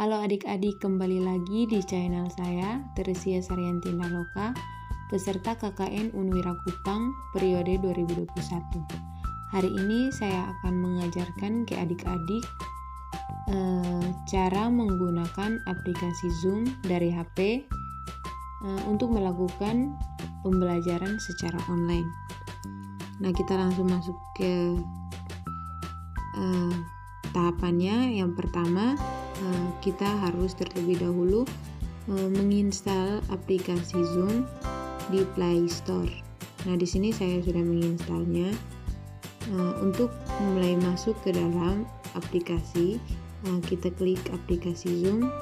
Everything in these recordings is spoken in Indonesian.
Halo adik-adik, kembali lagi di channel saya, Teresia Saryanti Naloka, peserta KKN Unwira Kupang periode 2021. Hari ini saya akan mengajarkan ke adik-adik cara menggunakan aplikasi Zoom dari HP untuk melakukan pembelajaran secara online. Nah, kita langsung masuk ke tahapannya. Yang pertama, kita harus terlebih dahulu menginstal aplikasi Zoom di Play Store. Nah, di sini saya sudah menginstalnya. Untuk mulai masuk ke dalam aplikasi, kita klik aplikasi Zoom.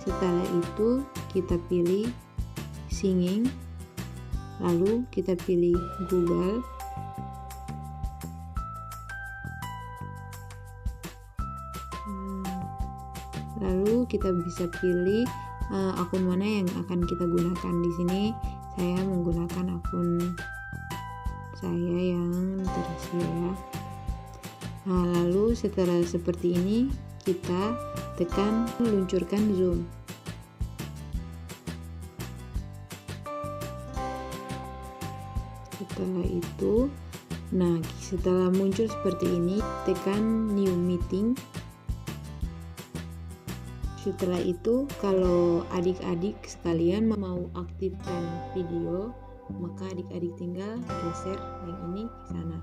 Setelah itu kita pilih Singing, lalu kita pilih Google. Lalu kita bisa pilih akun mana yang akan kita gunakan. Di sini saya menggunakan akun saya yang Teresia. Nah, lalu setelah seperti ini kita tekan luncurkan Zoom. Setelah itu, setelah muncul seperti ini, tekan New Meeting. Setelah itu, kalau adik-adik sekalian mau aktifkan video, maka adik-adik tinggal geser yang ini ke sana.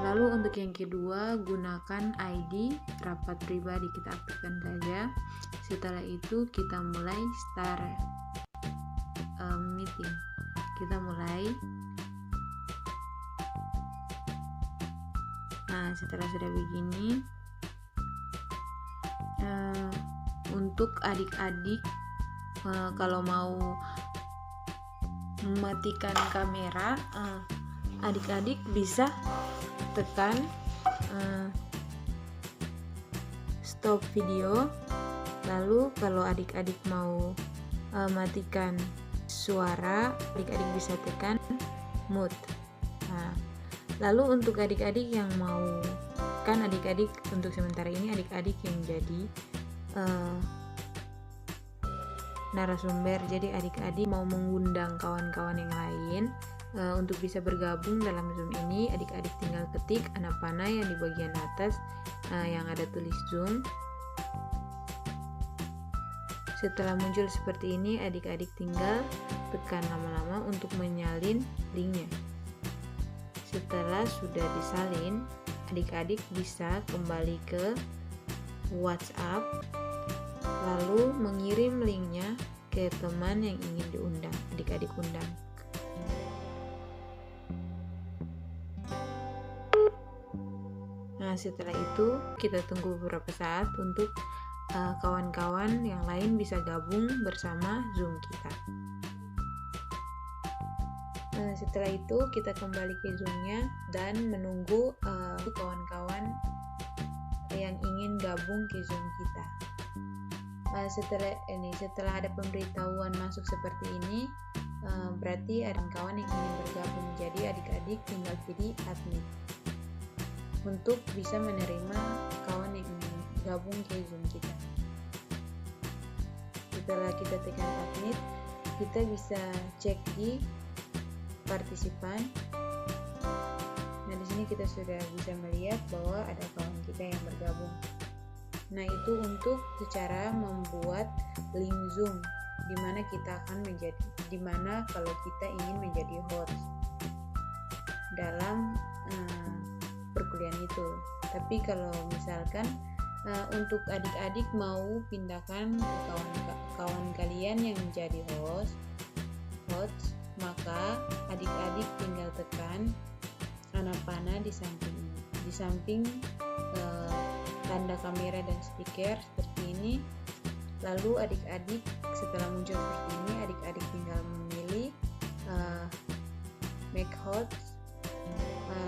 Lalu untuk yang kedua, gunakan ID rapat pribadi, kita aktifkan saja. Setelah itu kita mulai start meeting. Kita mulai. Nah, setelah sudah begini, untuk adik-adik kalau mau mematikan kamera, adik-adik bisa tekan stop video. Lalu kalau adik-adik mau matikan suara, adik-adik bisa tekan mute. Nah, lalu untuk adik-adik yang mau, kan adik-adik untuk sementara ini adik-adik yang jadi narasumber, jadi adik-adik mau mengundang kawan-kawan yang lain untuk bisa bergabung dalam Zoom ini, adik-adik tinggal ketik anak panah yang di bagian atas yang ada tulis Zoom. Setelah muncul seperti ini, adik-adik tinggal tekan lama-lama untuk menyalin linknya. Setelah sudah disalin, adik-adik bisa kembali ke WhatsApp, lalu mengirim linknya ke teman yang ingin diundang, adik-adik undang. Nah, setelah itu kita tunggu beberapa saat untuk kawan-kawan yang lain bisa gabung bersama Zoom kita. Setelah itu kita kembali ke Zoom-nya dan menunggu kawan-kawan yang ingin gabung ke Zoom kita. Setelah ada pemberitahuan masuk seperti ini, berarti ada kawan yang ingin bergabung. Jadi adik-adik tinggal pilih admin untuk bisa menerima kawan yang ingin gabung ke Zoom kita. Setelah kita tekan admin, kita bisa cek di partisipan. Nah, di sini kita sudah bisa melihat bahwa ada kawan kita yang bergabung. Nah, itu untuk cara membuat link Zoom dimana kita akan dimana kalau kita ingin menjadi host dalam perkuliahan itu. Tapi kalau misalkan untuk adik-adik mau pindahkan kawan kalian yang menjadi host, maka adik-adik tinggal tekan anak panah di samping tanda kamera dan speaker seperti ini. Lalu adik-adik setelah muncul seperti ini, adik-adik tinggal memilih make host.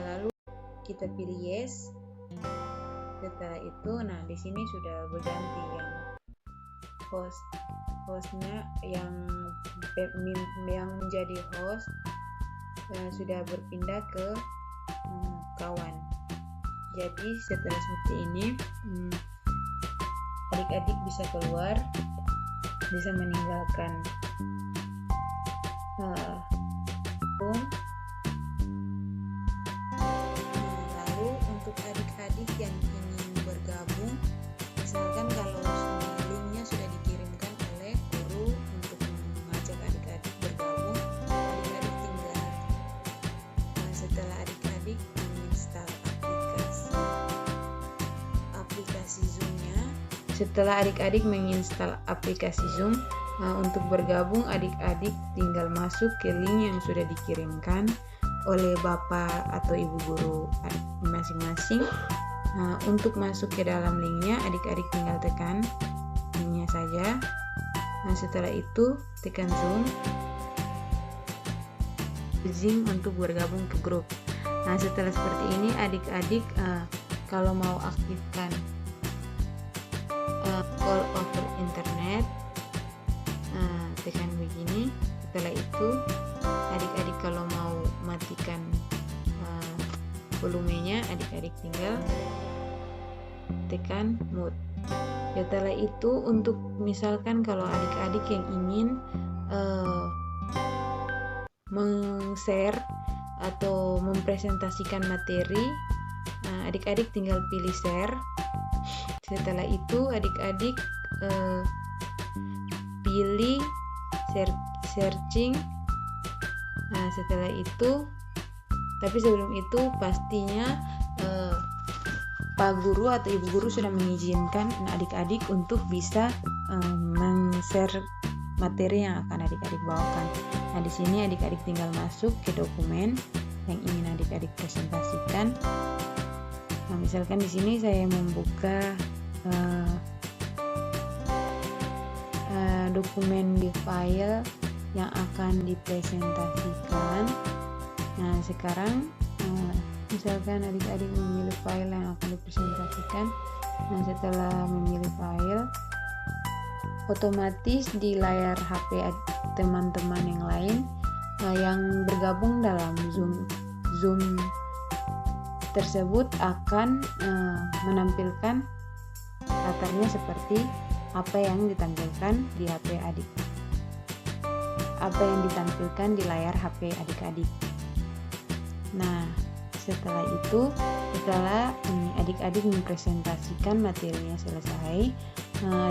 Lalu kita pilih yes. Setelah itu, di sini sudah berganti yang hostnya yang menjadi host sudah berpindah ke kawan. Jadi setelah seperti ini, adik-adik bisa keluar, bisa meninggalkan Zoom. Lalu untuk adik-adik yang ingin bergabung, misalkan kalau linknya sudah dikirimkan oleh guru untuk mengajak adik-adik bergabung, adik-adik tinggal setelah adik-adik menginstal aplikasi Zoom-nya. Setelah adik-adik menginstal aplikasi Zoom, untuk bergabung adik-adik tinggal masuk ke link yang sudah dikirimkan oleh bapak atau ibu guru masing-masing. Untuk masuk ke dalam linknya, adik-adik tinggal tekan linknya saja. Setelah itu tekan Zoom untuk bergabung ke grup. Setelah seperti ini adik-adik kalau mau aktifkan call over internet, tekan begini. Setelah itu adik-adik kalau mau matikan volumenya, adik-adik tinggal tekan mute. Setelah itu untuk misalkan kalau adik-adik yang ingin meng-share atau mempresentasikan materi, adik-adik tinggal pilih share. Setelah itu adik-adik pilih searching. Setelah itu, tapi sebelum itu pastinya Pak Guru atau Ibu Guru sudah mengizinkan adik-adik untuk bisa men-share materi yang akan adik-adik bawakan. Di sini adik-adik tinggal masuk ke dokumen yang ingin adik-adik presentasikan. Misalkan di sini saya membuka dokumen di file yang akan dipresentasikan. Sekarang misalkan adik-adik memilih file yang akan dipresentasikan. Setelah memilih file, otomatis di layar HP teman-teman yang lain yang bergabung dalam Zoom tersebut akan menampilkan latarnya seperti apa yang ditampilkan di HP adik, apa yang ditampilkan di layar HP adik-adik. Setelah itu, setelah adik-adik mempresentasikan materinya selesai,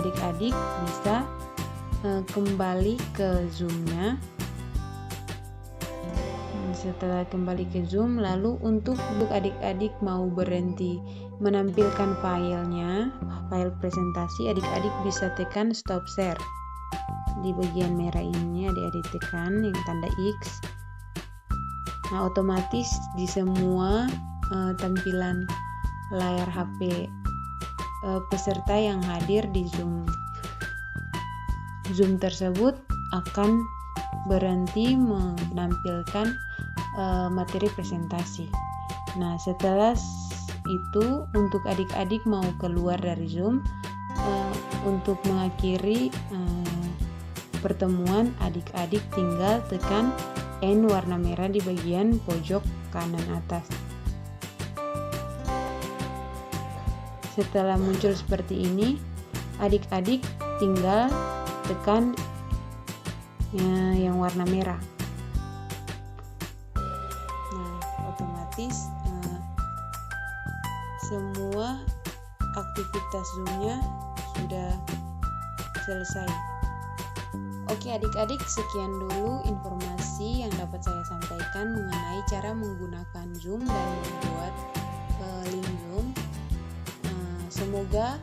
adik-adik bisa kembali ke Zoom-nya. Setelah kembali ke Zoom, lalu untuk adik-adik mau berhenti menampilkan filenya, file presentasi, adik-adik bisa tekan stop share. Di bagian merah ini adik-adik tekan yang tanda X. Otomatis di semua tampilan layar HP peserta yang hadir di Zoom tersebut akan berhenti menampilkan materi presentasi. Setelah itu untuk adik-adik mau keluar dari Zoom untuk mengakhiri pertemuan, adik-adik tinggal tekan N warna merah di bagian pojok kanan atas. Setelah muncul seperti ini, adik-adik tinggal tekan yang warna merah. Otomatis semua aktivitas Zoom-nya sudah selesai. Oke adik-adik, sekian dulu informasi yang dapat saya sampaikan mengenai cara menggunakan Zoom dan membuat link Zoom. Semoga